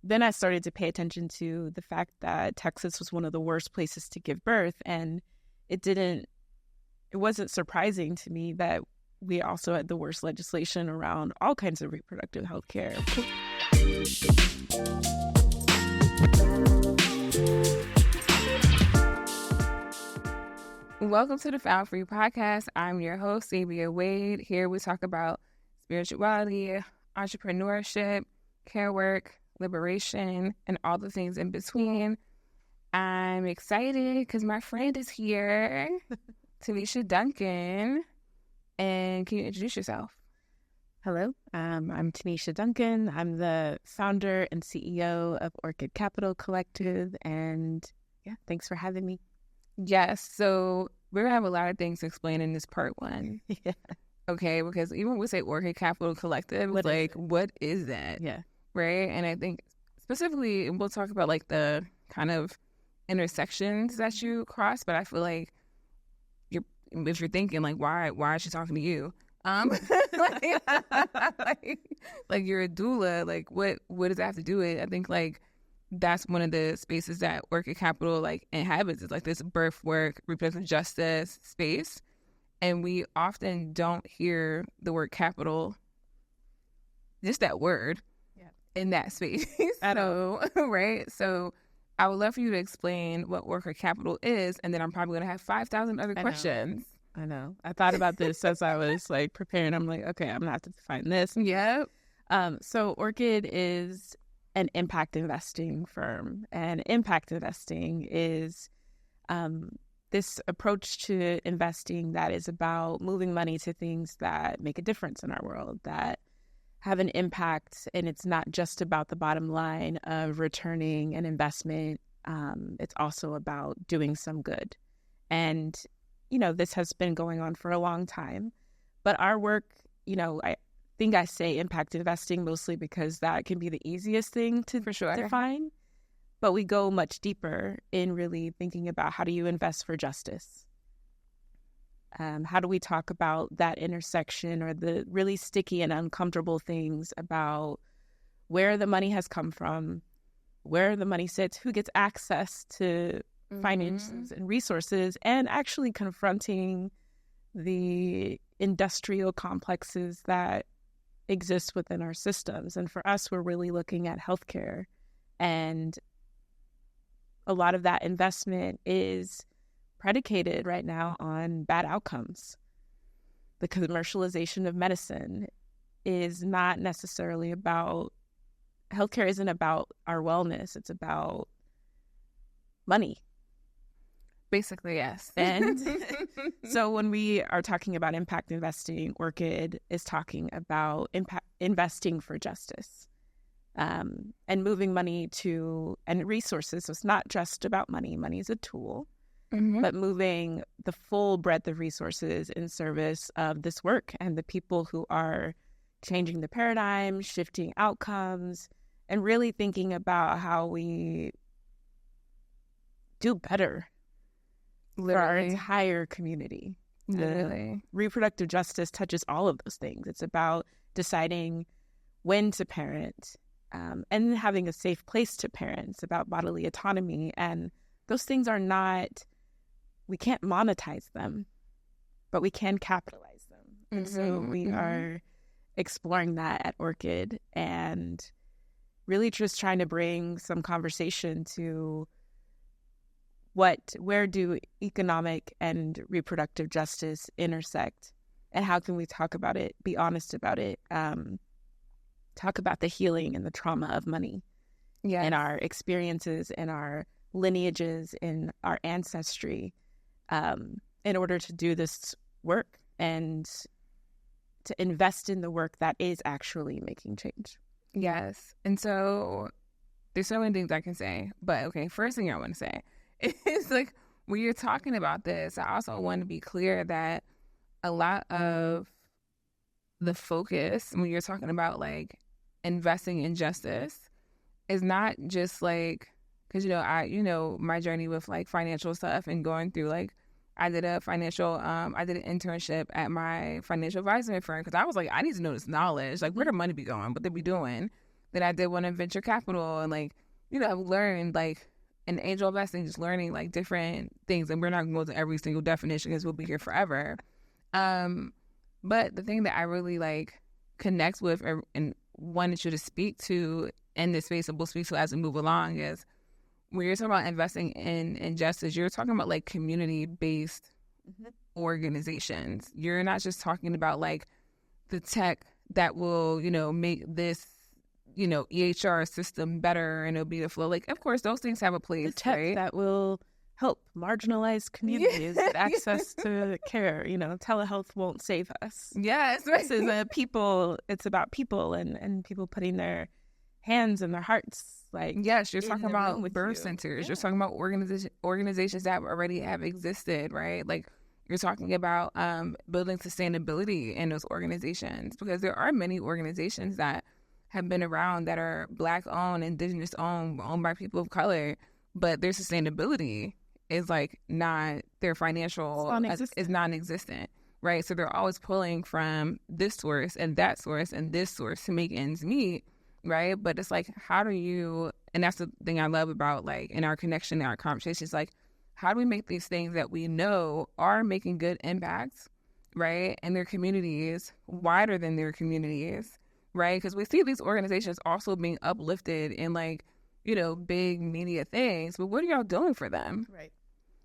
then I started to pay attention to the fact that Texas was one of the worst places to give birth. And it wasn't surprising to me that we also had the worst legislation around all kinds of reproductive health care. Welcome to the Found Free Podcast. I'm your host, Sabia Wade. Here we talk about spirituality, entrepreneurship, care work, liberation, and all the things in between. I'm excited because my friend is here, Tenesha Duncan. And can you introduce yourself? Hello, I'm Tenesha Duncan. I'm the founder and CEO of Orchid Collective. And yeah, thanks for having me. Yes, so we're going to have a lot of things to explain in this part one. Yeah. Okay, because even when we say Orchid Collective, what is that? Yeah. Right? And I think specifically, we'll talk about like the kind of intersections that you cross, but I feel like if you're thinking like, why is she talking to you? Like you're a doula, like what does that have to do with it? I think like that's one of the spaces that Orchid Capital like inhabits, is like this birth work, reproductive justice space. And we often don't hear the word capital, just that word, in that space. So, right? So I would love for you to explain what Orchid Capital is, and then I'm probably going to have 5,000 other questions. I know. I thought about this as I was like preparing. I'm like, okay, I'm going to have to find this. Yep. So Orchid is an impact investing firm, and impact investing is this approach to investing that is about moving money to things that make a difference in our world, that have an impact. And it's not just about the bottom line of returning an investment. It's also about doing some good. And, this has been going on for a long time. But our work, I think I say impact investing mostly because that can be the easiest thing to define. But we go much deeper in really thinking about, how do you invest for justice? How do we talk about that intersection, or the really sticky and uncomfortable things about where the money has come from, where the money sits, who gets access to finances and resources, and actually confronting the industrial complexes that exist within our systems. And for us, we're really looking at healthcare, and a lot of that investment is predicated right now on bad outcomes. The commercialization of medicine is not necessarily about, healthcare isn't about our wellness, it's about money. Basically, yes. And so when we are talking about impact investing, Orchid is talking about investing for justice, and moving money and resources. So it's not just about money. Money is a tool, but moving the full breadth of resources in service of this work and the people who are changing the paradigm, shifting outcomes, and really thinking about how we do better for our entire community. Literally. Reproductive justice touches all of those things. It's about deciding when to parent, and having a safe place to parent. It's about bodily autonomy. And those things are not, we can't monetize them, but we can capitalize them. And so we are exploring that at Orchid, and really just trying to bring some conversation to where do economic and reproductive justice intersect, and how can we talk about it, be honest about it, talk about the healing and the trauma of money, and our experiences and our lineages and our ancestry, in order to do this work and to invest in the work that is actually making change. Yes. And so there's so many things I can say, but okay, first thing I want to say is like, when you're talking about this, I also want to be clear that a lot of the focus when you're talking about like investing in justice is not just like, because my journey with like financial stuff and going through like, I did an internship at my financial advisory firm, because I was like, I need to know this knowledge, like where the money be going, what they be doing. Then I did one in venture capital, and like, you know, I've learned like in angel investing, just learning like different things. And we're not going to go to every single definition because we'll be here forever. But the thing that I really like connect with and wanted you to speak to in this space, and we'll speak to as we move along, is when you're talking about investing in justice, you're talking about like community-based organizations. You're not just talking about like the tech that will, you know, make this, you know, EHR system better and it'll be the flow. Like, of course, those things have a place, the tech right? that will help marginalized communities get access to care. You know, telehealth won't save us. Yes, right. This is it's about people and people putting their hands and their hearts. Like, yes, you're talking about birth centers. Yeah. You're talking about organizations that already have existed, right? Like, you're talking about building sustainability in those organizations, because there are many organizations that have been around that are Black owned, Indigenous owned by people of color, but their sustainability is like not, their financial is non-existent, right? So they're always pulling from this source and that source and this source to make ends meet, right? But it's like, how do you, and that's the thing I love about like in our connection, in our conversations, like, how do we make these things that we know are making good impacts, right, in their communities, wider than their communities, right? Because we see these organizations also being uplifted in like, you know, big media things, but what are y'all doing for them? Right.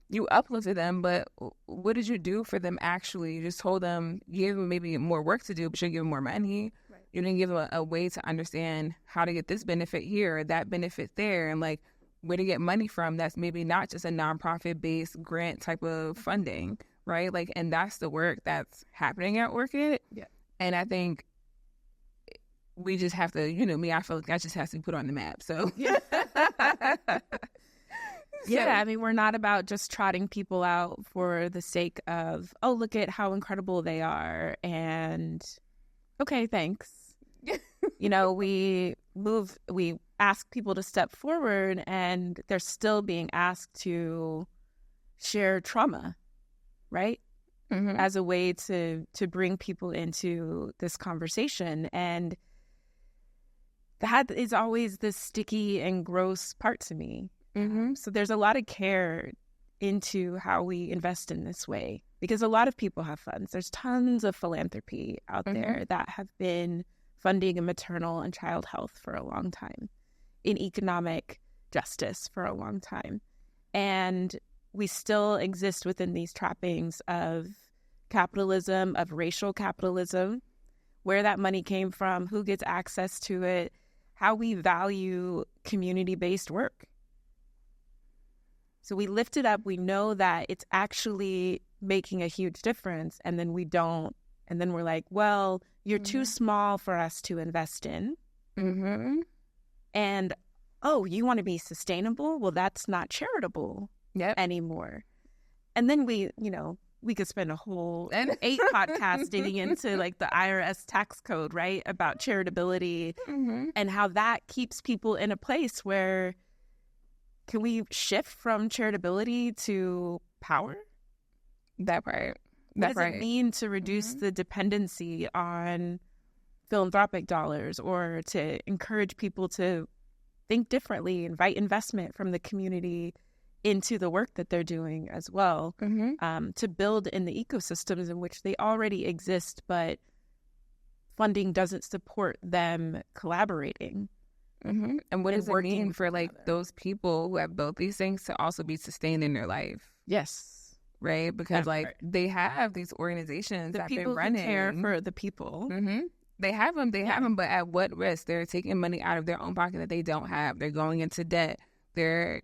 You uplifted them, but what did you do for them actually? You just told them, you gave them maybe more work to do, but you didn't give them more money. Right. You didn't give them a way to understand how to get this benefit here or that benefit there, and like where to get money from that's maybe not just a nonprofit-based grant type of funding, right? Like, and that's the work that's happening at Orchid. Yeah. And I think we just have to, you know, I feel like that just has to be put on the map. So yeah. Yeah, I mean, we're not about just trotting people out for the sake of, oh, look at how incredible they are, and okay, thanks. You know, we ask people to step forward, and they're still being asked to share trauma, right? As a way to bring people into this conversation. And that is always the sticky and gross part to me. So there's a lot of care into how we invest in this way, because a lot of people have funds. There's tons of philanthropy out there that have been funding maternal and child health for a long time, in economic justice for a long time. And we still exist within these trappings of capitalism, of racial capitalism, where that money came from, who gets access to it, how we value community-based work. So we lift it up. We know that it's actually making a huge difference. And then we don't. And then we're like, well, you're too small for us to invest in. And, oh, you want to be sustainable? Well, that's not charitable anymore. And then we could spend a whole 8 podcasts digging into like the IRS tax code, right? About charitability and how that keeps people in a place where, can we shift from charitability to power? That part. What does it mean to reduce the dependency on philanthropic dollars, or to encourage people to think differently, invite investment from the community into the work that they're doing as well, to build in the ecosystems in which they already exist, but funding doesn't support them collaborating. And what does it mean for like those people who have built these things to also be sustained in their life? Yes. Right? Because like they have these organizations that have been running. Who care for the people. They have them, but at what risk? They're taking money out of their own pocket that they don't have. They're going into debt. They're,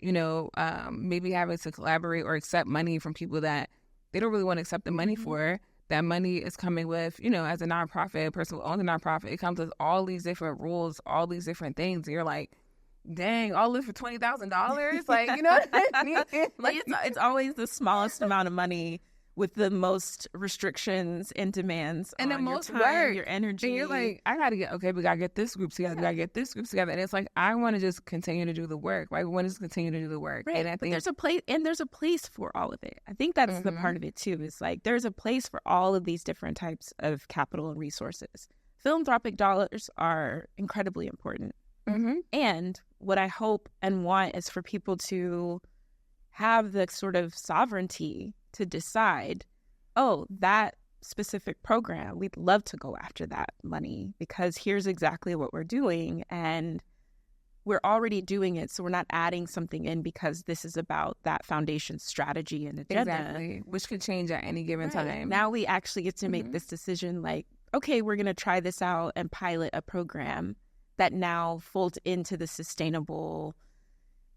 maybe having to collaborate or accept money from people that they don't really want to accept the money for. That money is coming with, as a nonprofit, a person who owns a nonprofit, it comes with all these different rules, all these different things. And you're like, dang, all this for $20,000? Like, you know what I mean? Like, it's always the smallest amount of money with the most restrictions and demands and on the most your time, work, your energy. And you're like, we gotta get this group together. We gotta get this group together. And it's like, I want to just continue to do the work. Right? We want to just continue to do the work. Right. And I think there's a place for all of it. I think that's the part of it too. Is like, there's a place for all of these different types of capital and resources. Philanthropic dollars are incredibly important. And what I hope and want is for people to have the sort of sovereignty to decide, oh, that specific program, we'd love to go after that money because here's exactly what we're doing. And we're already doing it. So we're not adding something in because this is about that foundation strategy and agenda. Exactly. Which could change at any given time. Now we actually get to make this decision like, okay, we're going to try this out and pilot a program that now folds into the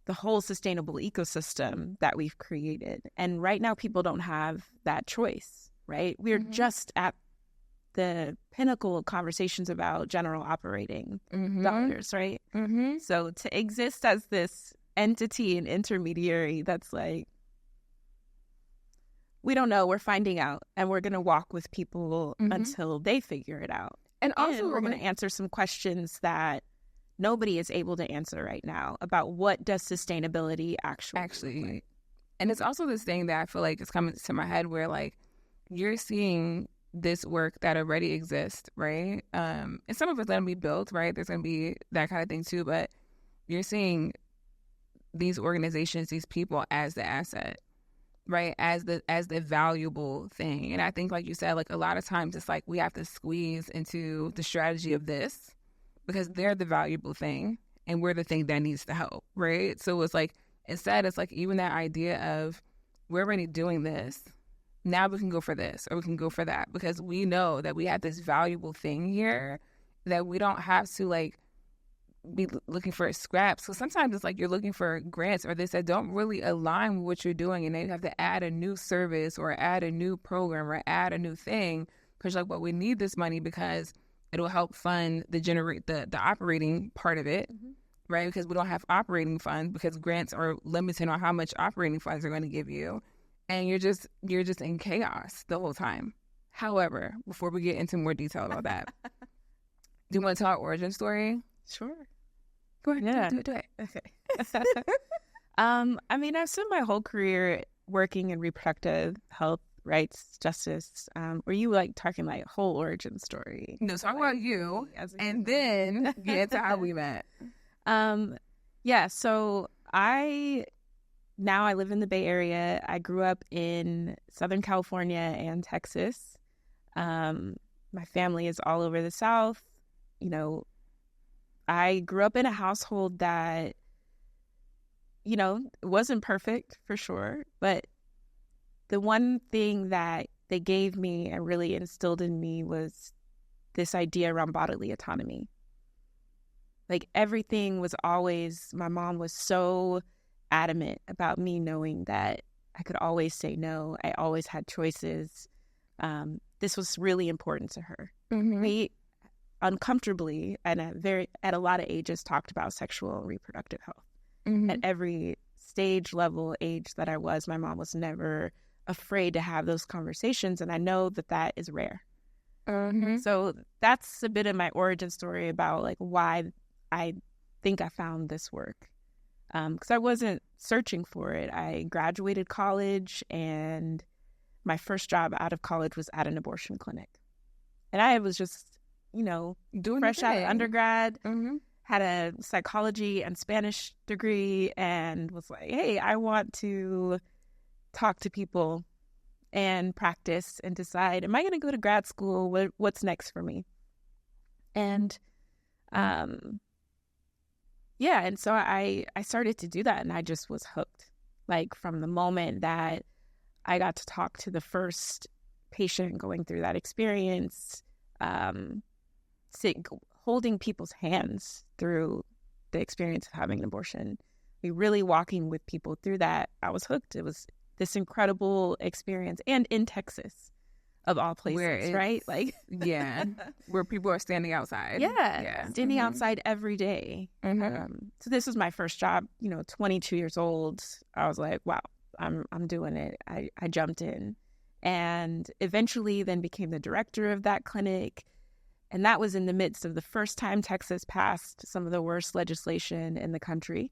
whole sustainable ecosystem that we've created. And right now people don't have that choice, right? We're just at the pinnacle of conversations about general operating dollars, right? So to exist as this entity and intermediary that's like, we don't know, we're finding out, and we're going to walk with people until they figure it out. And also we're going to answer some questions that nobody is able to answer right now about what does sustainability actually look like. And it's also this thing that I feel like is coming to my head where like you're seeing this work that already exists, right? And some of it's going to be built, right? There's going to be that kind of thing too, but you're seeing these organizations, these people as the asset, right? As the valuable thing. And I think, like you said, like a lot of times it's like we have to squeeze into the strategy of this because they're the valuable thing and we're the thing that needs to help, right? So it's like, instead, it's like even that idea of we're already doing this. Now we can go for this or we can go for that because we know that we have this valuable thing here that we don't have to like be looking for scraps. So sometimes it's like you're looking for grants or this that don't really align with what you're doing, and then you have to add a new service or add a new program or add a new thing because like, well, we need this money because it'll help fund the operating part of it, right? Because we don't have operating funds because grants are limited on how much operating funds are going to give you, and you're just in chaos the whole time. However, before we get into more detail about that, do you want to tell our origin story? Sure. Go ahead. Yeah. Do it. Okay. I mean, I've spent my whole career working in reproductive health, rights, justice. Were you like talking like whole origin story? No, talk about you, and then get to how we met. Yeah. So I live in the Bay Area. I grew up in Southern California and Texas. My family is all over the South. You know, I grew up in a household that, you know, wasn't perfect for sure, but the one thing that they gave me and really instilled in me was this idea around bodily autonomy. Like everything was always, my mom was so adamant about me knowing that I could always say no. I always had choices. This was really important to her. We uncomfortably and at a lot of ages talked about sexual and reproductive health. At every stage, level, age that I was, my mom was never afraid to have those conversations, and I know that is rare. So that's a bit of my origin story about like why I think I found this work, because I wasn't searching for it. I graduated college, and my first job out of college was at an abortion clinic, and I was just, you know, doing fresh out of undergrad, had a psychology and Spanish degree, and was like, hey, I want to talk to people and practice and decide, am I going to go to grad school? What's next for me? And yeah, and so I started to do that, and I just was hooked. Like from the moment that I got to talk to the first patient going through that experience, holding people's hands through the experience of having an abortion, really walking with people through that, I was hooked. It was this incredible experience, and in Texas, of all places, right? Like, yeah, where people are standing outside. Yeah. Standing outside every day. So this was my first job. 22 years old. I was like, wow, I'm doing it. I jumped in, and eventually then became the director of that clinic. And that was in the midst of the first time Texas passed some of the worst legislation in the country.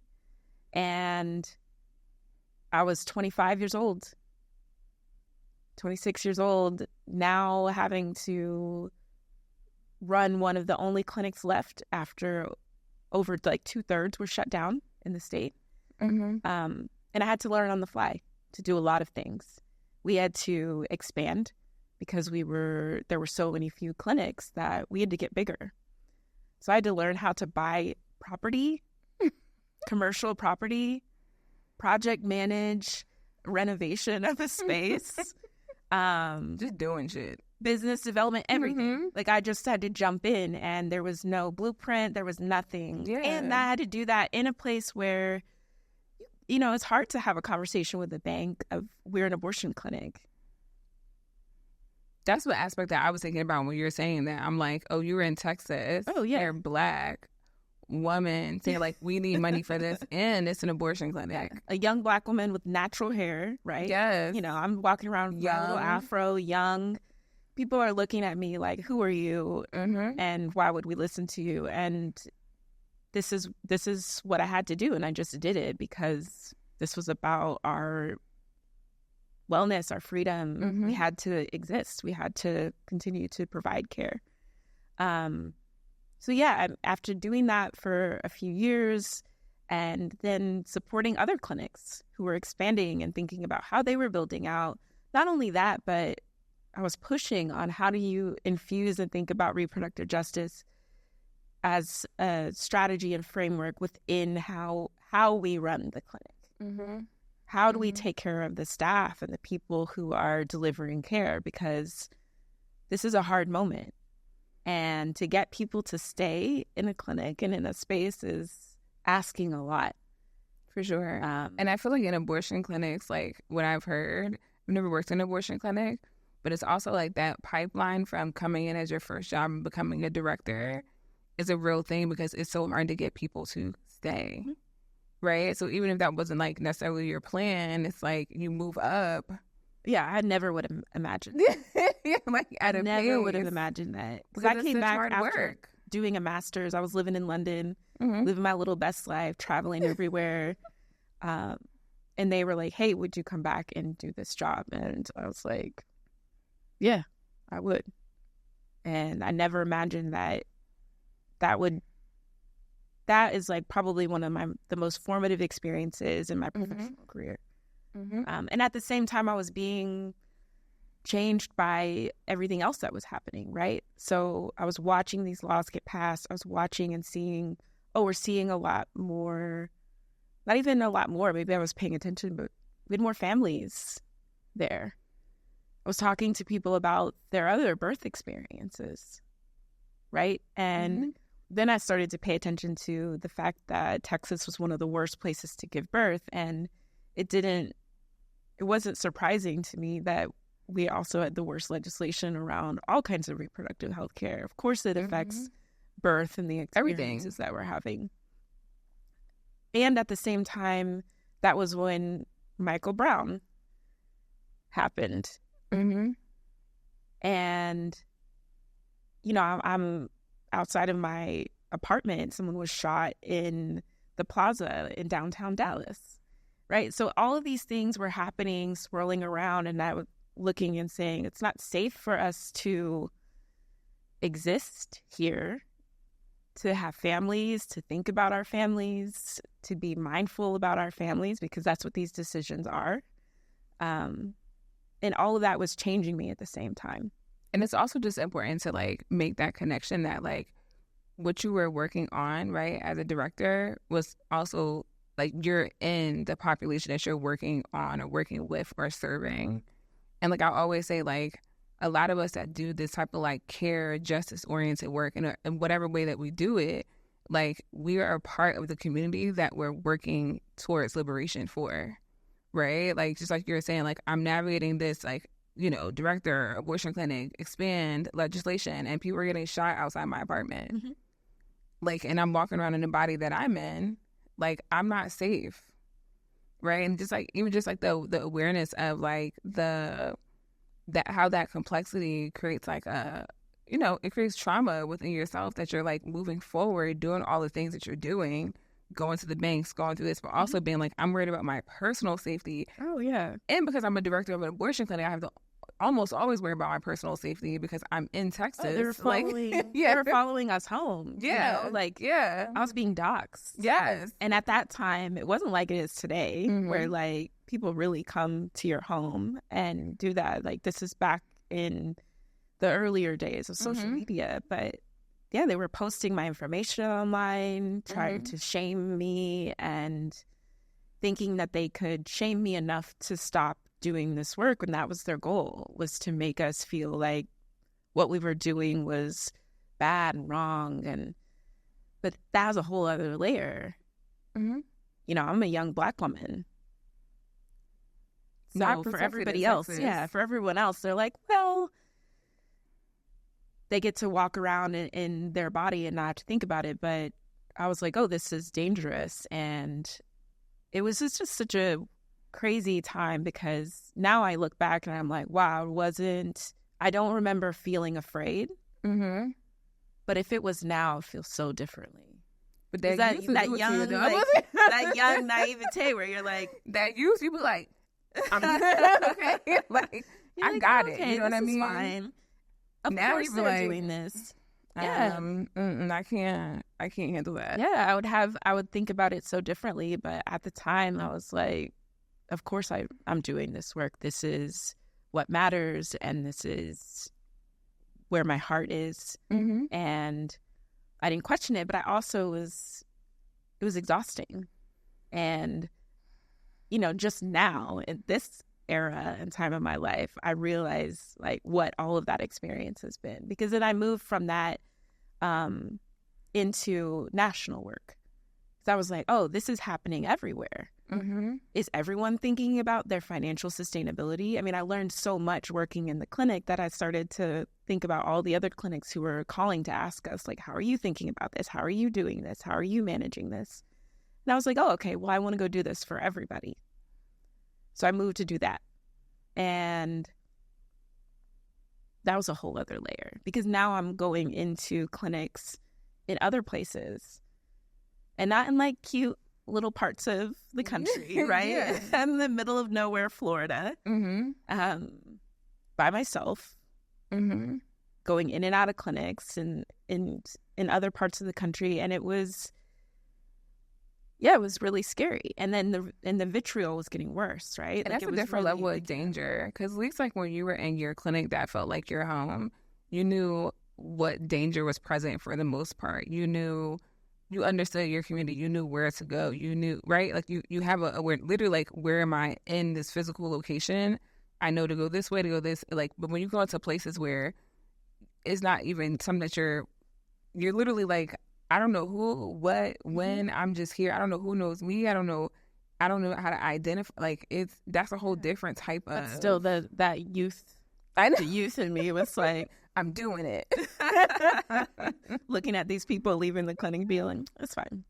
And I was 25 years old, 26 years old, now having to run one of the only clinics left after over like 2/3 were shut down in the state. Mm-hmm. And I had to learn on the fly to do a lot of things. We had to expand because there were so many few clinics that we had to get bigger. So I had to learn how to buy property, commercial property, project manage, renovation of a space, just doing shit. Business development, everything. Mm-hmm. Like I just had to jump in, and there was no blueprint, there was nothing. Yeah. And I had to do that in a place where, you know, it's hard to have a conversation with a bank of we're an abortion clinic. That's what aspect that I was thinking about when you were saying that. I'm like, oh, you were in Texas. Oh, yeah. You're Black woman saying like, we need money for this, and it's an abortion clinic. A young Black woman with natural hair, right? Yes. You know, I'm walking around with my little afro, young. People are looking at me like, who are you? Mm-hmm. And why would we listen to you? And this is what I had to do. And I just did it because this was about our wellness, our freedom. Mm-hmm. We had to exist. We had to continue to provide care. So yeah, after doing that for a few years and then supporting other clinics who were expanding and thinking about how they were building out, not only that, but I was pushing on how do you infuse and think about reproductive justice as a strategy and framework within how we run the clinic. Mm-hmm. How do we take care of the staff and the people who are delivering care? Because this is a hard moment. And to get people to stay in a clinic and in a space is asking a lot. For sure. And I feel like in abortion clinics, like what I've heard, I've never worked in an abortion clinic, but it's also like that pipeline from coming in as your first job and becoming a director is a real thing because it's so hard to get people to stay. Mm-hmm. Right? So even if that wasn't like necessarily your plan, it's like you move up. Yeah, I never would have imagined. Like at a never would have imagined that. Because I came back after doing a master's. I was living in London, living my little best life, traveling everywhere. And they were like, hey, would you come back and do this job? And I was like, yeah, I would. And I never imagined that is like probably one of the most formative experiences in my professional career. Mm-hmm. And at the same time, I was being changed by everything else that was happening, right? So I was watching these laws get passed. I was watching and seeing, we're seeing a lot more, not even a lot more, maybe I was paying attention, but we had more families there. I was talking to people about their other birth experiences, right? And then I started to pay attention to the fact that Texas was one of the worst places to give birth. And it wasn't surprising to me that we also had the worst legislation around all kinds of reproductive health care. Of course, it affects birth and the experiences that we're having. And at the same time, that was when Michael Brown happened. Mm-hmm. And, you know, I'm outside of my apartment. Someone was shot in the plaza in downtown Dallas, right? So all of these things were happening, swirling around, and I was looking and saying, it's not safe for us to exist here, to have families, to think about our families, to be mindful about our families, because that's what these decisions are. And all of that was changing me at the same time. And it's also just important to like make that connection that like what you were working on, right, as a director was also like you're in the population that you're working on or working with or serving. And like I always say, like a lot of us that do this type of like care, justice oriented work in whatever way that we do it, like we are a part of the community that we're working towards liberation for, right? Like just like you're saying, like I'm navigating this like, you know, director, abortion clinic, expand legislation, and people are getting shot outside my apartment. Mm-hmm. Like, and I'm walking around in the body that I'm in, like I'm not safe, right? And just like even just like the awareness of like how that complexity creates like a, you know, it creates trauma within yourself that you're like moving forward, doing all the things that you're doing, going to the banks, going through this, but also being like, I'm worried about my personal safety. Oh, yeah. And because I'm a director of an abortion clinic, I have almost always worry about my personal safety because I'm in Texas. They were following, yeah. they were following us home. Yeah. You know? Like, yeah. I was being doxxed. Yes. And at that time, it wasn't like it is today, where like people really come to your home and do that. Like, this is back in the earlier days of social media. But yeah, they were posting my information online, trying to shame me and thinking that they could shame me enough to stop doing this work. And that was their goal, was to make us feel like what we were doing was bad and wrong. But that was a whole other layer. You know, I'm a young Black woman. So for everybody else, for everyone else, they're like, well, they get to walk around in their body and not have to think about it. But I was like, oh, this is dangerous. And it was just such a crazy time, because now I look back and I'm like, wow, I don't remember feeling afraid. But if it was now, it feels so differly. But that young, that young naivete where you're like, that youth, you be like, I'm okay, like I got it. You know what I mean? Fine. Of course they're like, doing this. Yeah, I can't handle that. Yeah, I would think about it so differently, but at the time I was like, of course I'm doing this work. This is what matters, and this is where my heart is. And I didn't question it, but I also it was exhausting. And, you know, just now in this era and time of my life, I realize like what all of that experience has been, because then I moved from that into national work. So I was like, oh, this is happening everywhere. Is everyone thinking about their financial sustainability? I mean, I learned so much working in the clinic that I started to think about all the other clinics who were calling to ask us, like, how are you thinking about this? How are you doing this? How are you managing this? And I was like, oh, okay, well, I want to go do this for everybody. So I moved to do that. And that was a whole other layer, because now I'm going into clinics in other places and not in like cute little parts of the country, right? I'm in the middle of nowhere, Florida, by myself, going in and out of clinics and in other parts of the country. And it was really scary. And then the vitriol was getting worse, right? And like, that's a different level of danger. Because at least like when you were in your clinic that felt like your home, you knew what danger was present for the most part. You understood your community. You knew where to go. You knew, right? Like you have literally like, where am I in this physical location? I know to go this way, to go this, like, but when you go into places where it's not even something that you're literally like, I don't know who, what, when, I'm just here. I don't know who knows me. I don't know how to identify. Like, that's a whole different type of. But still, that youth. I know. The youth in me was like, I'm doing it. Looking at these people leaving the clinic, being like, it's fine.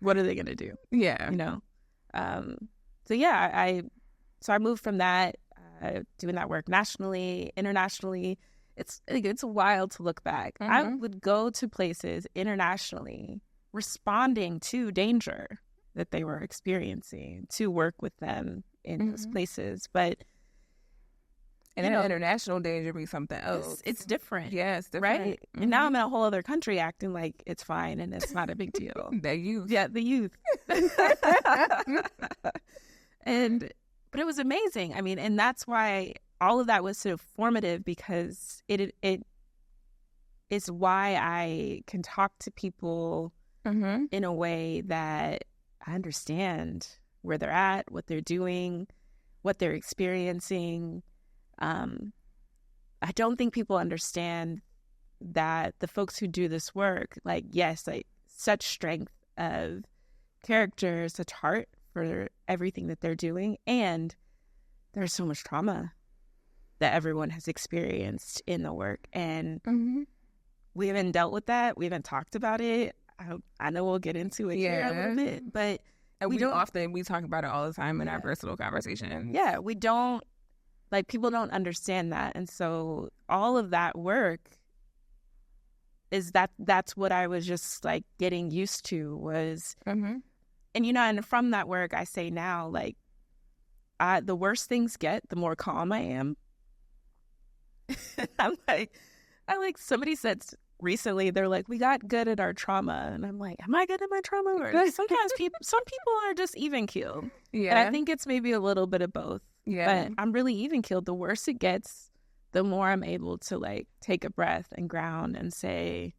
What are they gonna do? Yeah, you know. So yeah, I moved from that, doing that work nationally, internationally. It's wild to look back. I would go to places internationally, responding to danger that they were experiencing, to work with them in those places, but. And then international danger be something else. It's different. Yeah, it's different. Right? And now I'm in a whole other country acting like it's fine and it's not a big deal. The youth. Yeah, the youth. But it was amazing. I mean, and that's why all of that was so formative, because it is why I can talk to people in a way that I understand where they're at, what they're doing, what they're experiencing. I don't think people understand that the folks who do this work, like, yes, like such strength of character, such heart for everything that they're doing. And there's so much trauma that everyone has experienced in the work. And we haven't dealt with that. We haven't talked about it. I know we'll get into it here a little bit, but we talk about it all the time in our personal conversations. Yeah, we don't. Like, people don't understand that. And so all of that work that's what I was just like getting used to was, and, you know, and from that work, I say now, like, the worse things get, the more calm I am. I'm like, somebody said recently, they're like, we got good at our trauma. And I'm like, am I good at my trauma? Or sometimes some people are just even keeled. Yeah. And I think it's maybe a little bit of both. Yeah. But I'm really even keeled. The worse it gets, the more I'm able to like take a breath and ground and say,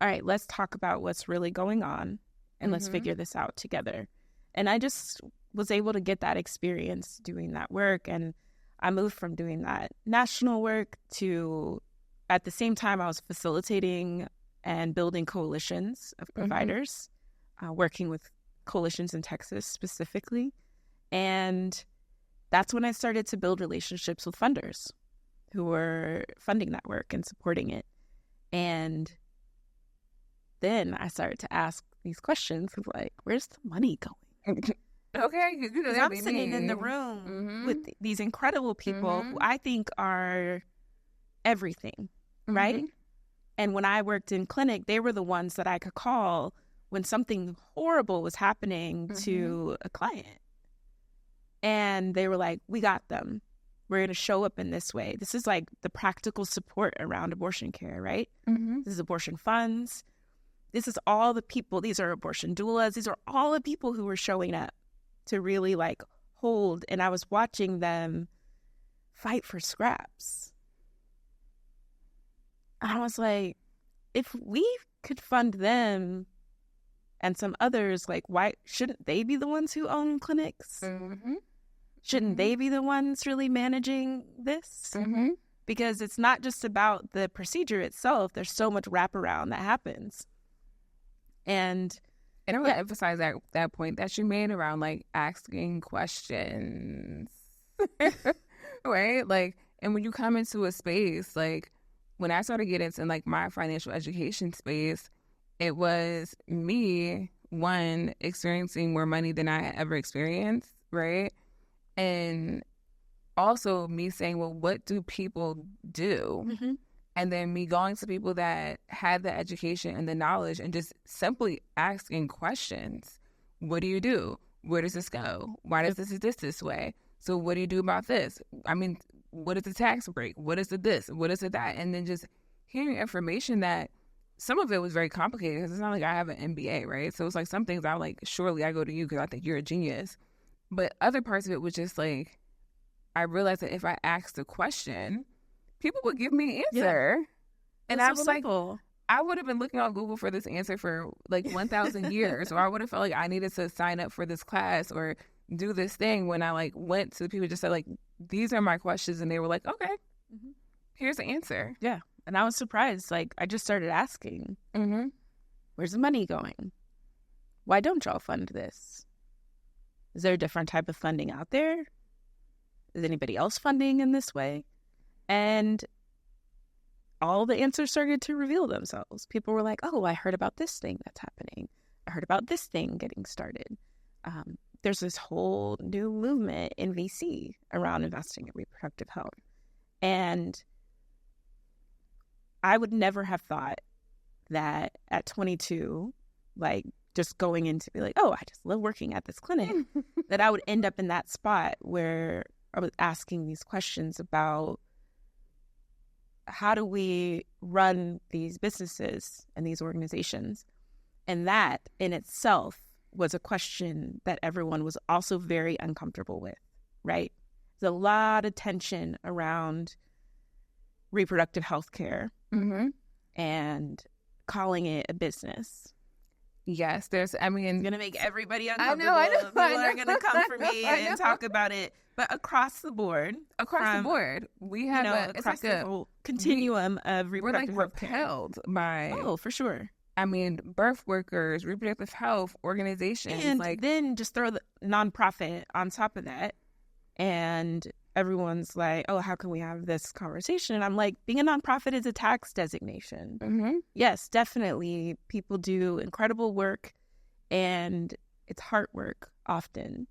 all right, let's talk about what's really going on and let's figure this out together. And I just was able to get that experience doing that work. And I moved from doing that national work to, at the same time, I was facilitating and building coalitions of providers, working with coalitions in Texas specifically. And that's when I started to build relationships with funders who were funding that work and supporting it. And then I started to ask these questions of like, where's the money going? Okay. Because I'm sitting in the room with these incredible people who I think are everything, right? And when I worked in clinic, they were the ones that I could call when something horrible was happening to a client. And they were like, we got them. We're going to show up in this way. This is like the practical support around abortion care, right? This is abortion funds. This is all the people. These are abortion doulas. These are all the people who were showing up to really like hold. And I was watching them fight for scraps. I was like, if we could fund them and some others, like, why shouldn't they be the ones who own clinics? Shouldn't they be the ones really managing this? Because it's not just about the procedure itself. There's so much wraparound that happens. And I want to emphasize that point that you made around like asking questions, right? Like, and when you come into a space, like when I started getting into like my financial education space, it was me, one, experiencing more money than I had ever experienced, right? And also me saying, well, what do people do? And then me going to people that had the education and the knowledge and just simply asking questions. What do you do? Where does this go? Why does this way? So what do you do about this? I mean, what is the tax break? What is the this? What is it that? And then just hearing information that some of it was very complicated because it's not like I have an MBA, right? So it's like some things I'm like, surely I go to you because I think you're a genius. But other parts of it was just like, I realized that if I asked a question, people would give me an answer. Yeah. And I was like, I would have been looking on Google for this answer for like 1,000 years, or I would have felt like I needed to sign up for this class or do this thing when I like went to the people just said like, these are my questions. And they were like, okay, here's the answer. Yeah. And I was surprised. Like, I just started asking, where's the money going? Why don't y'all fund this? Is there a different type of funding out there? Is anybody else funding in this way? And all the answers started to reveal themselves. People were like, oh, I heard about this thing that's happening. I heard about this thing getting started. There's this whole new movement in VC around investing in reproductive health. And I would never have thought that at 22, like just going into be like, oh, I just love working at this clinic, that I would end up in that spot where I was asking these questions about how do we run these businesses and these organizations? And that in itself was a question that everyone was also very uncomfortable with, right? There's a lot of tension around reproductive health care and calling it a business. Yes, it's going to make everybody uncomfortable. I know. People are going to come for me and talk about it. But across the board, we have a whole continuum of reproductive health care. We're repelled by. Oh, for sure. I mean, birth workers, reproductive health organizations, and then just throw the nonprofit on top of that, and everyone's like, "Oh, how can we have this conversation?" And I'm like, being a nonprofit is a tax designation. Yes, definitely, people do incredible work, and it's heart work often,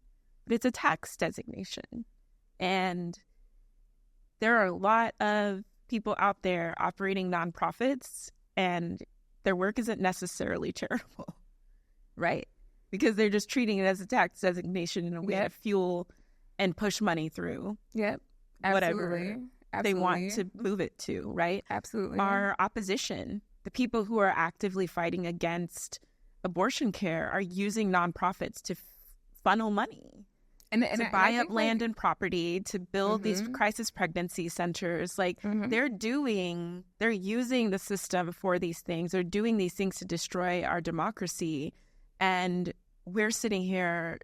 but it's a tax designation, and there are a lot of people out there operating nonprofits, and their work isn't necessarily charitable, right? Because they're just treating it as a tax designation in a way to fuel and push money through. Yep. Whatever they want to move it to, right? Absolutely. Our opposition, the people who are actively fighting against abortion care, are using nonprofits to funnel money. And to buy up land and property, to build these crisis pregnancy centers. Like, they're using the system for these things. They're doing these things to destroy our democracy. And we're sitting here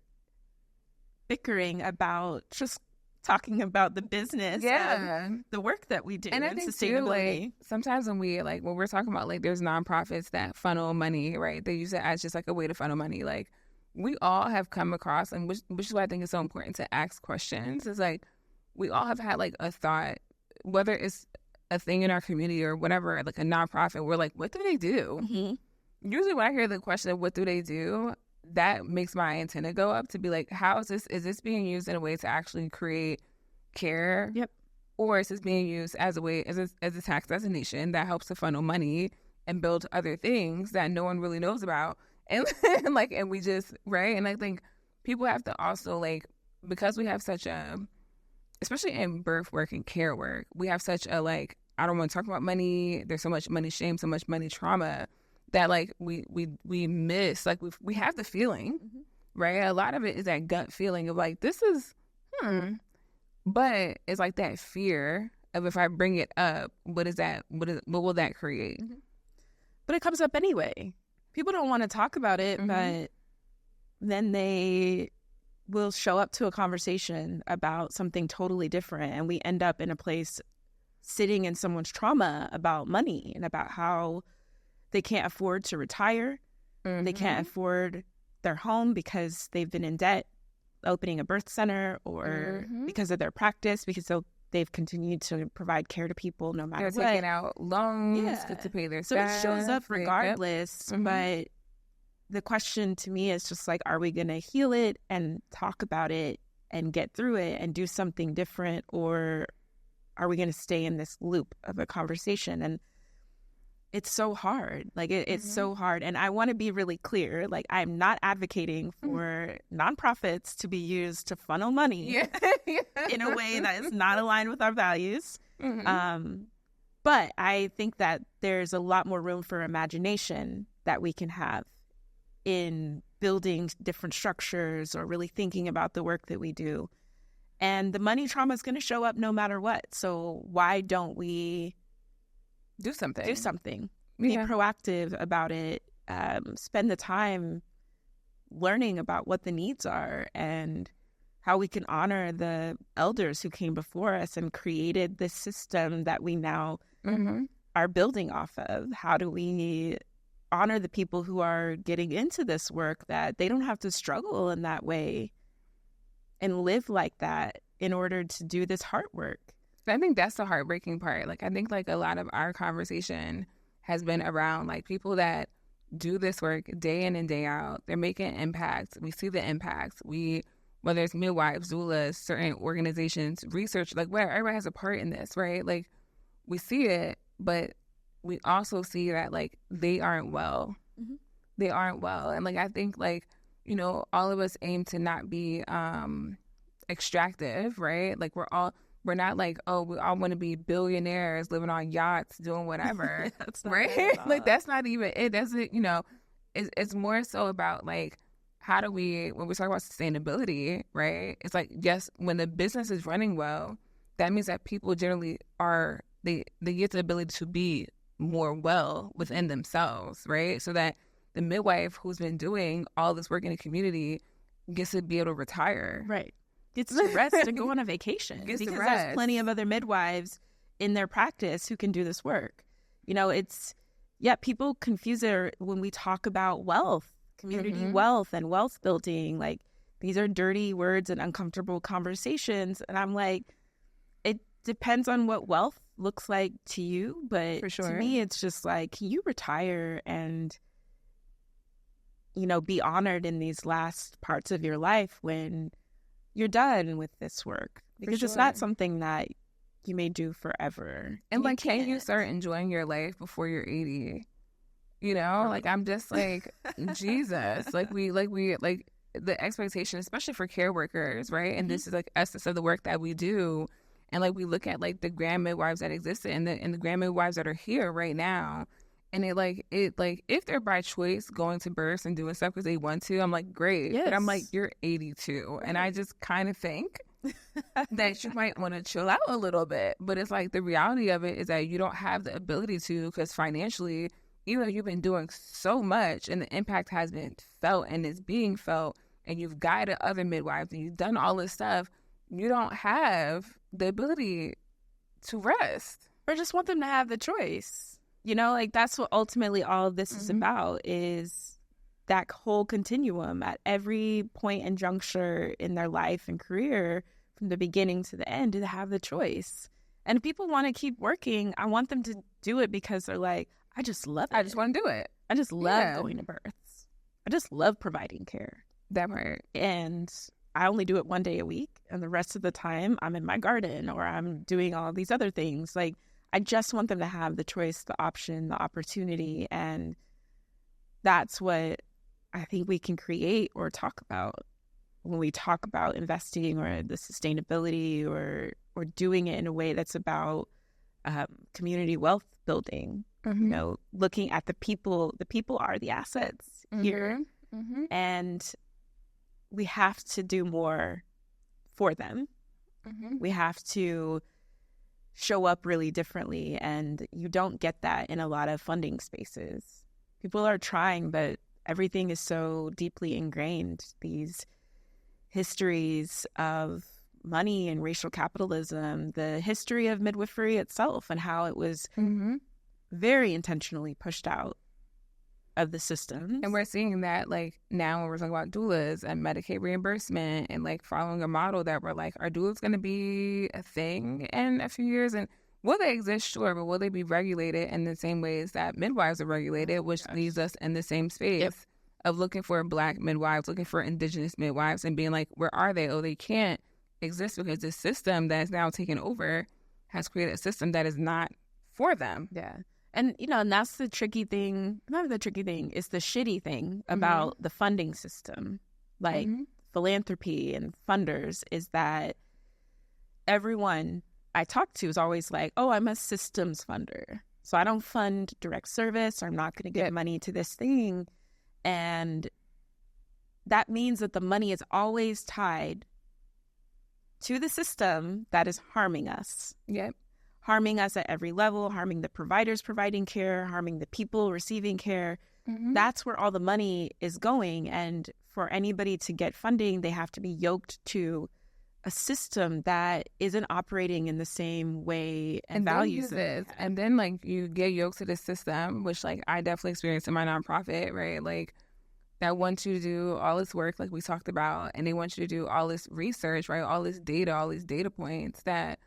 bickering about just talking about the business of the work that we do and sustainability. Too, sometimes when we're talking about, there's nonprofits that funnel money, right? They use it as just a way to funnel money. We all have come across, and which is why I think it's so important to ask questions. It's we all have had a thought, whether it's a thing in our community or whatever, a nonprofit. We're what do they do? Mm-hmm. Usually when I hear the question of what do they do, that makes my antenna go up to be how is this being used in a way to actually create care? Yep. Or is this being used as a way, as a tax designation that helps to funnel money and build other things that no one really knows about? And and we just, right? And I think people have to also because we have such a, especially in birth work and care work, we have such a I don't want to talk about money. There's so much money shame, so much money trauma that we miss, we have the feeling, right? A lot of it is that gut feeling of this is, but it's that fear of if I bring it up, what will that create? But it comes up anyway. People don't want to talk about it, but then they will show up to a conversation about something totally different, and we end up in a place sitting in someone's trauma about money and about how they can't afford to retire. They can't afford their home because they've been in debt opening a birth center, or because of their practice, because they've continued to provide care to people no matter what. They're taking out loans to pay their staff. So it shows up regardless. But the question to me is just are we going to heal it and talk about it and get through it and do something different? Or are we going to stay in this loop of a conversation? And it's so hard. It's so hard. And I want to be really clear. I'm not advocating for nonprofits to be used to funnel money in a way that is not aligned with our values. But I think that there's a lot more room for imagination that we can have in building different structures or really thinking about the work that we do. And the money trauma is going to show up no matter what. So why don't we do something? Be proactive about it. Spend the time learning about what the needs are and how we can honor the elders who came before us and created this system that we now are building off of. How do we honor the people who are getting into this work, that they don't have to struggle in that way and live like that in order to do this hard work? I think that's the heartbreaking part. I think a lot of our conversation has been around people that do this work day in and day out. They're making impacts. We see the impacts. Whether it's midwives, doulas, certain organizations, research, where everybody has a part in this, right? We see it, but we also see that they aren't well. They aren't well. And I think all of us aim to not be extractive, right? We're not oh, we all want to be billionaires living on yachts doing whatever. Right? That's not even it. Doesn't, it's more so about how do we, when we talk about sustainability, right? It's yes, when the business is running well, that means that people generally they get the ability to be more well within themselves, right? So that the midwife who's been doing all this work in the community gets to be able to retire. Right. Gets to rest and go on a vacation. Because there's plenty of other midwives in their practice who can do this work. People confuse it when we talk about wealth, community wealth and wealth building. These are dirty words and uncomfortable conversations. And I'm it depends on what wealth looks like to you. But for sure, to me, it's just can you retire and, be honored in these last parts of your life when you're done with this work? Because it's not something that you may do forever. And can you start enjoying your life before you're 80? I'm just Jesus. the expectation, especially for care workers, right? And this is like essence of the work that we do. And like we look at like the grand midwives that existed and the grand midwives that are here right now. And if they're by choice going to births and doing stuff because they want to, I'm like, great. Yes. But I'm like, you're 82. And I just kind of think that you might want to chill out a little bit. But it's like the reality of it is that you don't have the ability to, because financially, even though you've been doing so much and the impact has been felt and is being felt, and you've guided other midwives and you've done all this stuff, you don't have the ability to rest. Or just want them to have the choice. You know, like that's what ultimately all of this is about, is that whole continuum at every point and juncture in their life and career, from the beginning to the end, to have the choice. And if people want to keep working, I want them to do it because they're like, I just love it. I just want to do it. I just love going to births. I just love providing care. That part. And I only do it one day a week, and the rest of the time I'm in my garden or I'm doing all these other things. Like, I just want them to have the choice, the option, the opportunity. And that's what I think we can create or talk about when we talk about investing or the sustainability or doing it in a way that's about community wealth building. You know, looking at the people are the assets here. And we have to do more for them. We have to show up really differently. And you don't get that in a lot of funding spaces. People are trying, but everything is so deeply ingrained. These histories of money and racial capitalism, the history of midwifery itself and how it was very intentionally pushed out of the system. And we're seeing that like now when we're talking about doulas and Medicaid reimbursement and like following a model that we're like, are doulas going to be a thing in a few years? And will they exist? Sure, but will they be regulated in the same ways that midwives are regulated, which leaves us in the same space of looking for Black midwives, looking for Indigenous midwives, and being like, where are they? Oh, they can't exist because this system that is now taken over has created a system that is not for them. Yeah. And, you know, and that's the tricky thing, not the tricky thing, it's the shitty thing about the funding system, like philanthropy and funders, is that everyone I talk to is always like, oh, I'm a systems funder. So I don't fund direct service, or I'm not going to give money to this thing. And that means that the money is always tied to the system that is harming us. Yep. Harming us at every level, harming the providers providing care, harming the people receiving care. That's where all the money is going. And for anybody to get funding, they have to be yoked to a system that isn't operating in the same way and values it. And then like you get yoked to the system, which like I definitely experienced in my nonprofit, right? Like that wants you to do all this work like we talked about, and they want you to do all this research, right? All this data, all these data points that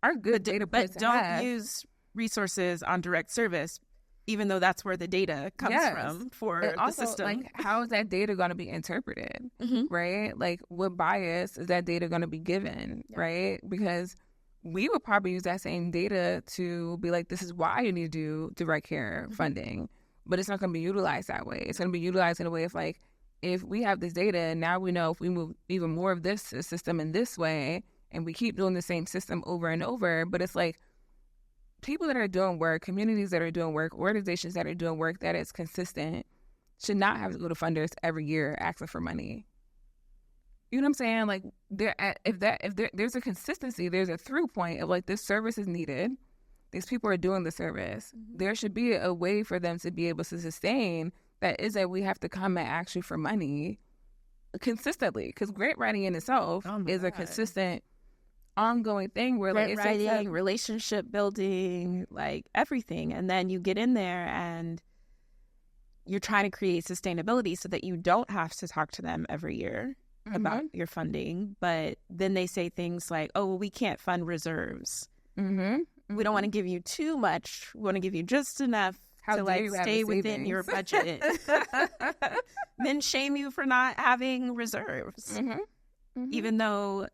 are good data points but don't use resources on direct service, even though that's where the data comes from for and also, the system. Like, how is that data going to be interpreted, right? Like, what bias is that data going to be given, right? Because we would probably use that same data to be like, this is why you need to do direct care funding, but it's not going to be utilized that way. It's going to be utilized in a way of like, if we have this data, now we know if we move even more of this system in this way, and we keep doing the same system over and over, but it's like people that are doing work, communities that are doing work, organizations that are doing work that is consistent should not have to go to funders every year asking for money. You know what I'm saying? Like there's a consistency, there's a through point of like this service is needed. These people are doing the service. There should be a way for them to be able to sustain that is that we have to come and ask you for money consistently, because grant writing in itself is a consistent ongoing thing where grant writing, relationship building, like everything. And then you get in there and you're trying to create sustainability so that you don't have to talk to them every year about your funding. But then they say things like, oh, well, we can't fund reserves. We don't want to give you too much. We want to give you just enough to like stay within your budget. Then shame you for not having reserves. Even though,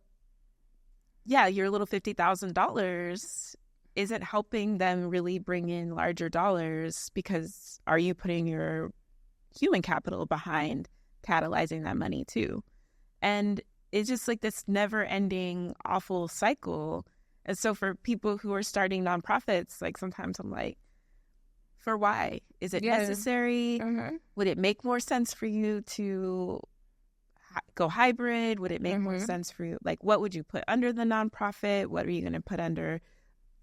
yeah, your little $50,000 isn't helping them really bring in larger dollars, because are you putting your human capital behind catalyzing that money too. And it's just like this never-ending awful cycle. And so for people who are starting nonprofits, like sometimes I'm like, for why? Is it necessary? Would it make more sense for you to go hybrid? Would it make more sense for you? Like, what would you put under the nonprofit? What are you going to put under,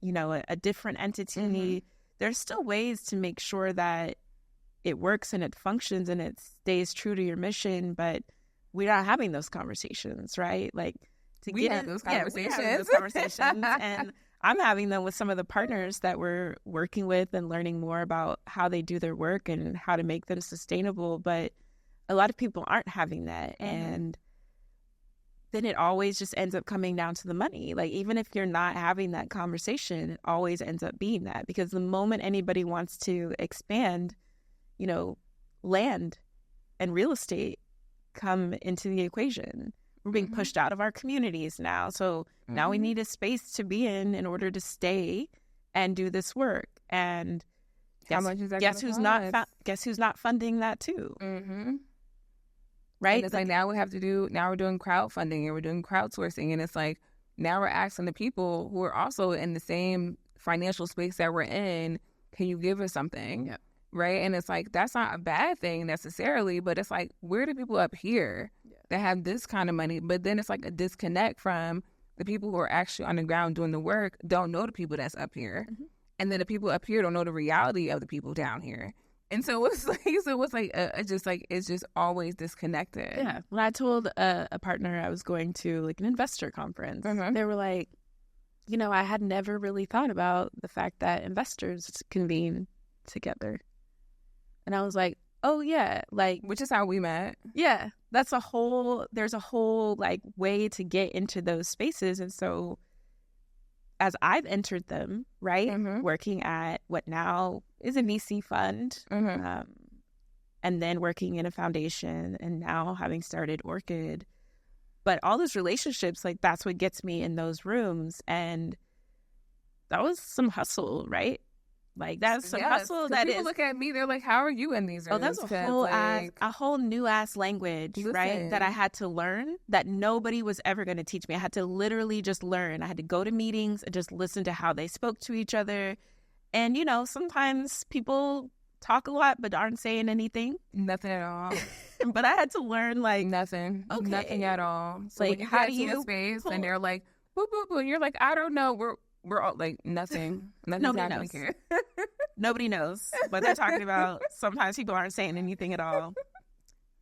you know, a different entity? There's still ways to make sure that it works and it functions and it stays true to your mission, but we're not having those conversations, right? Like, we have those conversations. We have those conversations. And I'm having them with some of the partners that we're working with and learning more about how they do their work and how to make them sustainable. But a lot of people aren't having that. And then it always just ends up coming down to the money. Like, even if you're not having that conversation, it always ends up being that. Because the moment anybody wants to expand, you know, land and real estate come into the equation. We're being pushed out of our communities now. So now we need a space to be in order to stay and do this work. And how much is that? Guess who's not funding that too? Right? And it's like now we're doing crowdfunding and we're doing crowdsourcing. And it's like now we're asking the people who are also in the same financial space that we're in, can you give us something? Yep. Right? And it's like, that's not a bad thing necessarily, but it's like, where are the people up here that have this kind of money? But then it's like a disconnect from the people who are actually on the ground doing the work, don't know the people that's up here. And then the people up here don't know the reality of the people down here. And so it's just always disconnected. Yeah. When I told a partner I was going to like an investor conference, they were like, you know, I had never really thought about the fact that investors convene together. And I was like, oh yeah, like, which is how we met. Yeah. There's a whole like way to get into those spaces. And so as I've entered them, right, working at what now is a VC fund, and then working in a foundation, and now having started Orchid, but all those relationships, like, that's what gets me in those rooms. And that was some hustle, right? Like, that's some hustle. That people look at me, they're like, how are you in these rooms? Oh, that's a whole new ass language, right? That I had to learn, that nobody was ever going to teach me. I had to literally just learn. I had to go to meetings and just listen to how they spoke to each other. And, you know, sometimes people talk a lot but aren't saying anything. Nothing at all. But I had to learn, like, nothing. Okay. Nothing at all. So like, how do you space and they're like, boop, boop, boop. And you're like, I don't know. We're all like, nothing. Nothing's happening here. Nobody knows what they're talking about. Sometimes people aren't saying anything at all.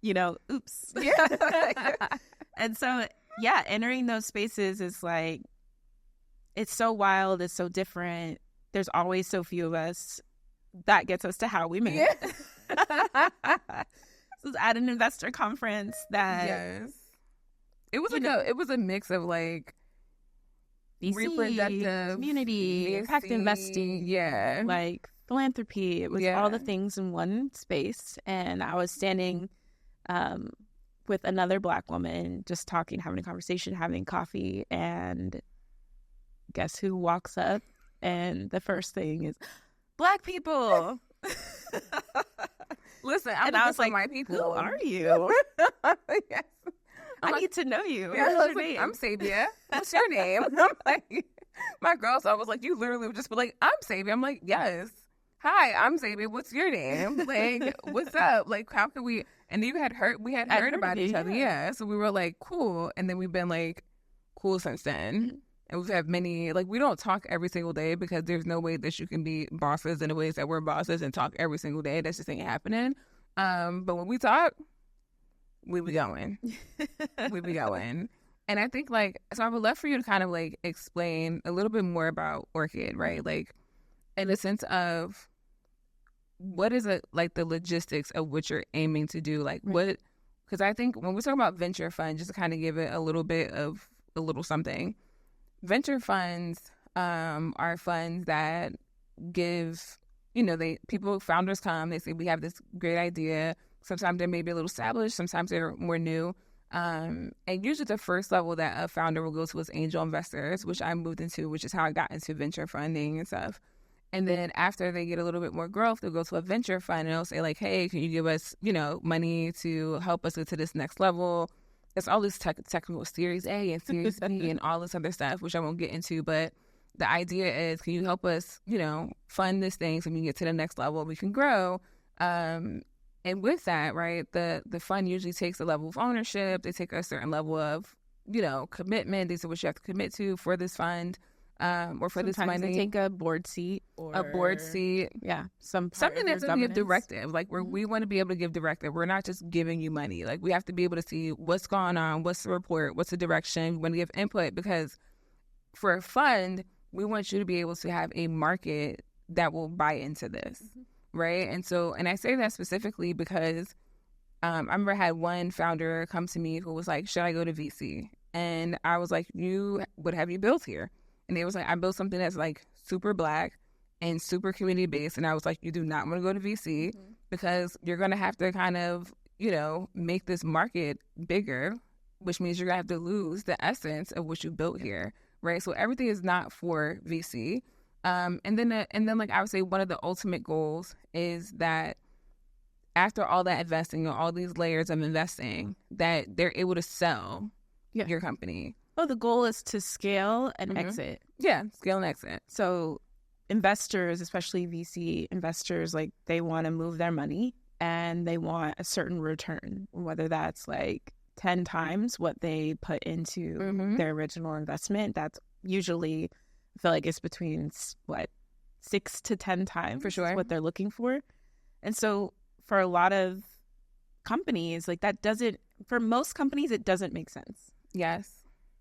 You know, oops. Yeah. And so, yeah, entering those spaces is like, it's so wild. It's so different. There's always so few of us. That gets us to how we met. Yeah. This was at an investor conference that it was a mix of like VC, reproductive, community, impact investing, like philanthropy. It was all the things in one space. And I was standing with another Black woman, just talking, having a conversation, having coffee, and guess who walks up? And the first thing is, Black people. Listen, I was like, my people. Who are you? Yes. I need to know you. Yeah, What's your name? I'm Sabia. What's your name? And I'm like, my girl, so I was like, you literally would just be like, I'm Sabia. I'm like, yes. Hi, I'm Sabia. What's your name? Like, what's up? Like, how can we? And we had heard about each other. Yeah. So we were like, cool. And then we've been like, cool since then. And we've had many, like, we don't talk every single day because there's no way that you can be bosses in the ways that we're bosses and talk every single day. That just ain't happening. But when we talk, we be going. We be going. And I think, like, so I would love for you to kind of, like, explain a little bit more about Orchid, right? Like, in the sense of what is it, like, the logistics of what you're aiming to do? Like, what, because I think when we talk about venture fund, just to kind of give it a little bit of a little something, venture funds are funds that give, you know, founders come, they say, we have this great idea. Sometimes they may be a little established, sometimes they're more new. And usually the first level that a founder will go to is angel investors, which I moved into, which is how I got into venture funding and stuff. And then after they get a little bit more growth, they'll go to a venture fund and they'll say like, hey, can you give us, money to help us get to this next level? It's all this technical Series A and Series B and all this other stuff, which I won't get into. But the idea is, can you help us, fund this thing so we can get to the next level, we can grow. And with that, right, the fund usually takes a level of ownership. They take a certain level of, commitment. These are what you have to commit to for this fund. Or for Sometimes this money, they take a board seat or a board seat. Yeah, something that's going to give directive. Like we want to be able to give directive. We're not just giving you money. Like we have to be able to see what's going on, what's the report, what's the direction. We want to give input because for a fund, we want you to be able to have a market that will buy into this, right? And so, and I say that specifically because I remember I had one founder come to me who was like, "Should I go to VC?" And I was like, "What have you built here?" And they was like, I built something that's like super Black and super community based. And I was like, you do not want to go to VC because you're going to have to kind of, make this market bigger, which means you're going to have to lose the essence of what you built here. Right. So everything is not for VC. And then like I would say one of the ultimate goals is that after all that investing or all these layers of investing, that they're able to sell your company. Well, the goal is to scale and exit. Yeah, scale and exit. So investors, especially VC investors, like they want to move their money and they want a certain return, whether that's like 10 times what they put into their original investment. That's usually, I feel like it's between 6 to 10 times for sure what they're looking for. And so for a lot of companies, like that doesn't, for most companies, it doesn't make sense. Yes.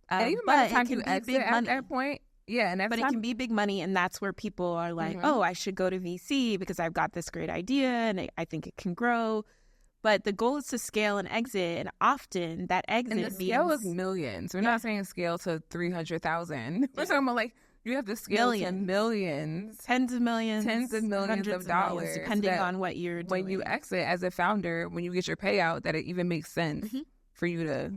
And even by the time you exit at that point, but it can be big money, and that's where people are like, oh, I should go to VC because I've got this great idea and I think it can grow. But the goal is to scale and exit, and often that exit and the scale is millions. We're not saying scale to 300,000. We're talking about like you have to scale to millions, tens of millions of dollars, depending on what you're doing. When you exit as a founder, when you get your payout, that it even makes sense for you to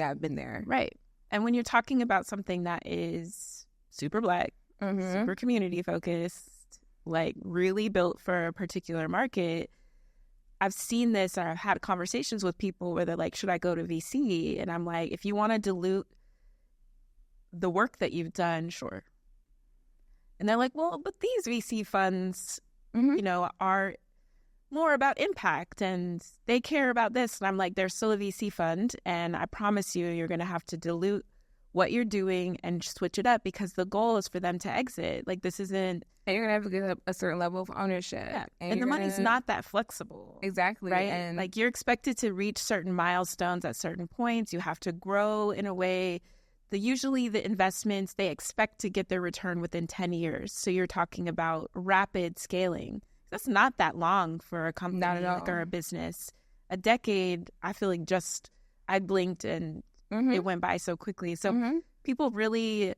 have been there, right? And when you're talking about something that is super Black, super community focused, like really built for a particular market, I've seen this, or I've had conversations with people where they're like, should I go to VC? And I'm like, if you want to dilute the work that you've done, sure. And they're like, well, but these VC funds, are more about impact and they care about this. And I'm like, there's still a VC fund. And I promise you're going to have to dilute what you're doing and switch it up because the goal is for them to exit. Like this isn't. And you're going to have to get a certain level of ownership. Yeah. And the money's not that flexible. Exactly. Right. And like you're expected to reach certain milestones at certain points. You have to grow in a way. Usually the investments, they expect to get their return within 10 years. So you're talking about rapid scaling. That's not that long for a company or a business. A decade, I feel like I blinked and it went by so quickly. So people really,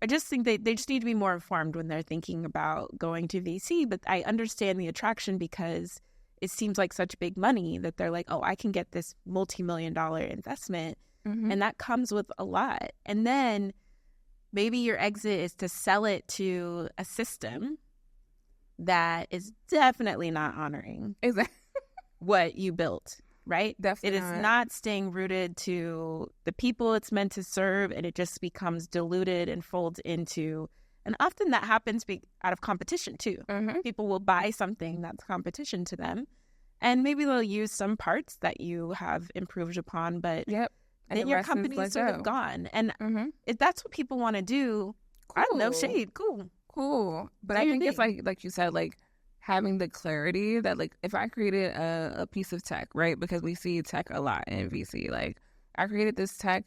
I just think they just need to be more informed when they're thinking about going to VC. But I understand the attraction because it seems like such big money that they're like, oh, I can get this multi-million-dollar investment. And that comes with a lot. And then maybe your exit is to sell it to a system that is definitely not honoring what you built, right? Definitely. It is not staying rooted to the people it's meant to serve, and it just becomes diluted and folds into, and often that happens out of competition too. People will buy something that's competition to them, and maybe they'll use some parts that you have improved upon, but then your company's sort of gone. And if that's what people want to do, I don't know, shade, cool. But I think it's like you said, like having the clarity that like if I created a piece of tech, right? Because we see tech a lot in VC. Like I created this tech.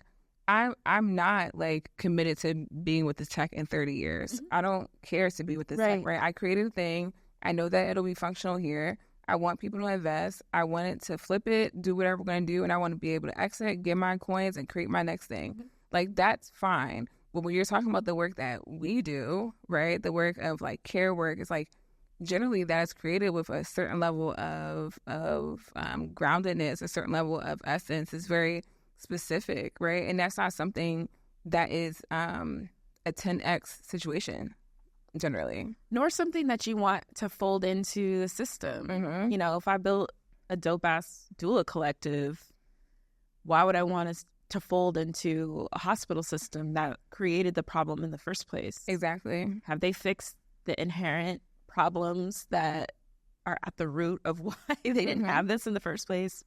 I'm not like committed to being with this tech in 30 years. I don't care to be with this tech, right? I created a thing. I know that it'll be functional here. I want people to invest. I want it to flip it, do whatever we're going to do, and I want to be able to exit, get my coins, and create my next thing. Like, that's fine. But when you're talking about the work that we do, right, the work of, like, care work, it's like generally that is created with a certain level of groundedness, a certain level of essence. It's very specific, right? And that's not something that is a 10X situation. generally. Nor something that you want to fold into the system. Mm-hmm. You know, if I built a dope-ass doula collective, why would I want to fold into a hospital system that created the problem in the first place? Exactly. Have they fixed the inherent problems that are at the root of why they didn't have this in the first place?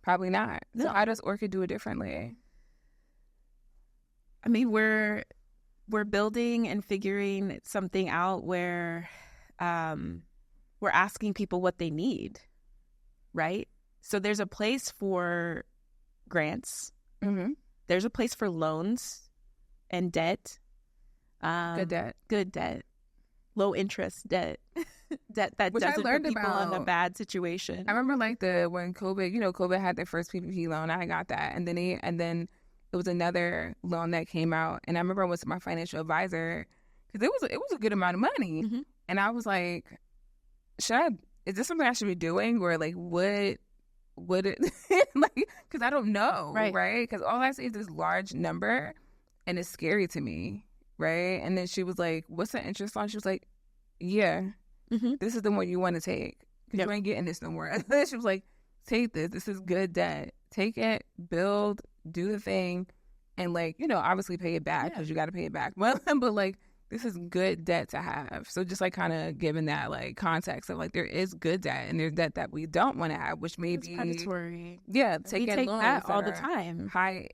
Probably not. No. So how does Orchid do it differently? I mean, we're building and figuring something out where we're asking people what they need, right? So there's a place for grants. Mm-hmm. There's a place for loans and debt. Good debt. Low interest debt. Debt that Which doesn't put people about in a bad situation. I remember like when COVID had their first PPP loan. I got that, and then it was another loan that came out, and I remember I went to my financial advisor because it was a good amount of money, Mm-hmm. and I was like, is this something I should be doing, or like would it like, because I don't know, right? Because all I see is this large number, and it's scary to me, right? And then she was like, "What's the interest on?" She was like, "Yeah." Mm-hmm. This is the one you want to take because you ain't getting this no more. She was like, take this. This is good debt. Take it, build, do the thing, and like, you know, obviously pay it back because you got to pay it back. But like, this is good debt to have. So just like kind of giving that like context of like there is good debt and there's debt that we don't want to have, which may be predatory. Yeah, we take that all the time. High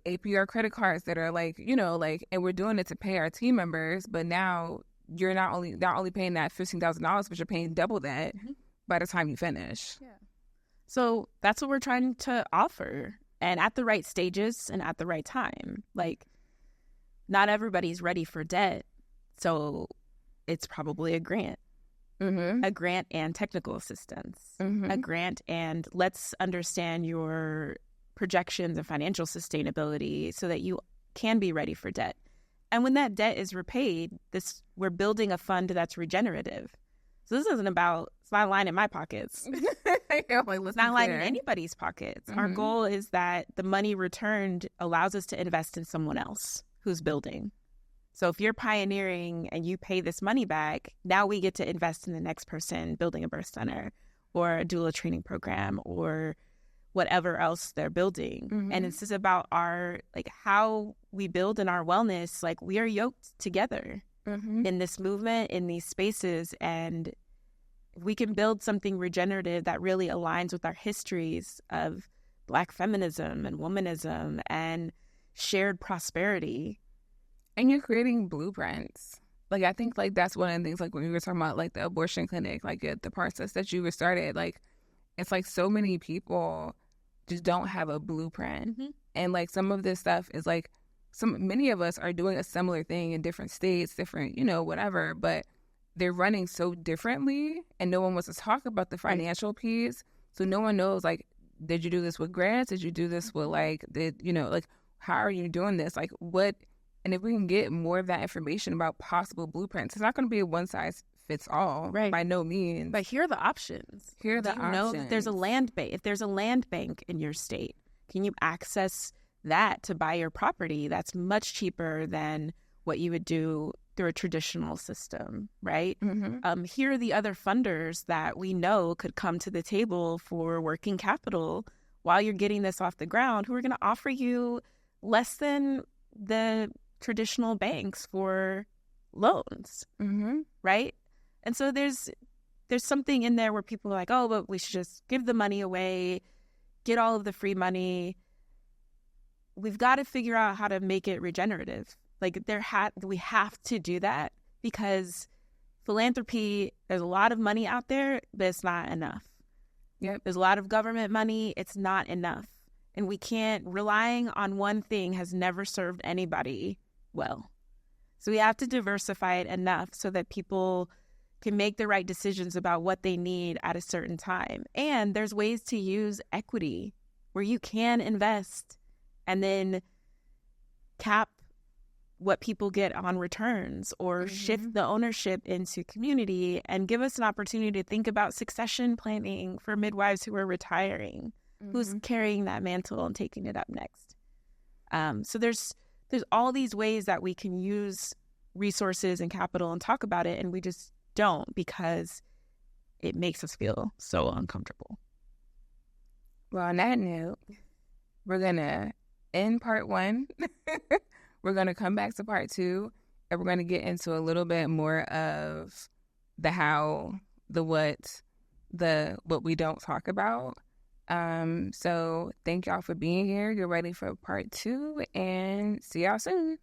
APR credit cards that are like, you know, like, and we're doing it to pay our team members, but now you're not only paying that $15,000, but you're paying double that by the time you finish. Yeah. So that's what we're trying to offer, and at the right stages and at the right time. Like, not everybody's ready for debt, so it's probably a grant. Mm-hmm. A grant and technical assistance. Mm-hmm. A grant and let's understand your projections of financial sustainability so that you can be ready for debt. And when that debt is repaid, we're building a fund that's regenerative. So this isn't about, it's not lying in my pockets. It's not lying in anybody's pockets. Mm-hmm. Our goal is that the money returned allows us to invest in someone else who's building. So if you're pioneering and you pay this money back, now we get to invest in the next person building a birth center or a doula training program or whatever else they're building. Mm-hmm. And it's just about our, like, how we build in our wellness. Like, we are yoked together in this movement, in these spaces. And if we can build something regenerative that really aligns with our histories of Black feminism and womanism and shared prosperity. And you're creating blueprints. Like, I think, like, that's one of the things, like, when we were talking about, like, the abortion clinic, like, the process that you started, like, it's like so many people just don't have a blueprint. Mm-hmm. And, like, some of this stuff is, like, many of us are doing a similar thing in different states, different, you know, whatever, but they're running so differently, and no one wants to talk about the financial piece. So no one knows, like, did you do this with grants? Did you do this with, like, like, how are you doing this? Like, what? And if we can get more of that information about possible blueprints, it's not going to be a one size fits all, right? By no means. But here are the options. Here are the options. Do you know that there's a land bank? If there's a land bank in your state, can you access that to buy your property? That's much cheaper than what you would do through a traditional system, right? Mm-hmm. Here are the other funders that we know could come to the table for working capital while you're getting this off the ground, who are going to offer you less than the traditional banks for loans, right? And so there's something in there where people are like, oh, but we should just give the money away, get all of the free money. We've got to figure out how to make it regenerative. Like, we have to do that, because philanthropy, there's a lot of money out there, but it's not enough. Yep. There's a lot of government money. It's not enough. And relying on one thing has never served anybody well. So we have to diversify it enough so that people can make the right decisions about what they need at a certain time. And there's ways to use equity where you can invest and then cap what people get on returns, or shift the ownership into community and give us an opportunity to think about succession planning for midwives who are retiring. Who's carrying that mantle and taking it up next? So there's all these ways that we can use resources and capital and talk about it, and we just don't because it makes us feel so uncomfortable. Well, on that note, we're going to end part 1. We're going to come back to part 2, and we're going to get into a little bit more of the how, the what we don't talk about. So thank y'all for being here. Get ready for part 2, and see y'all soon.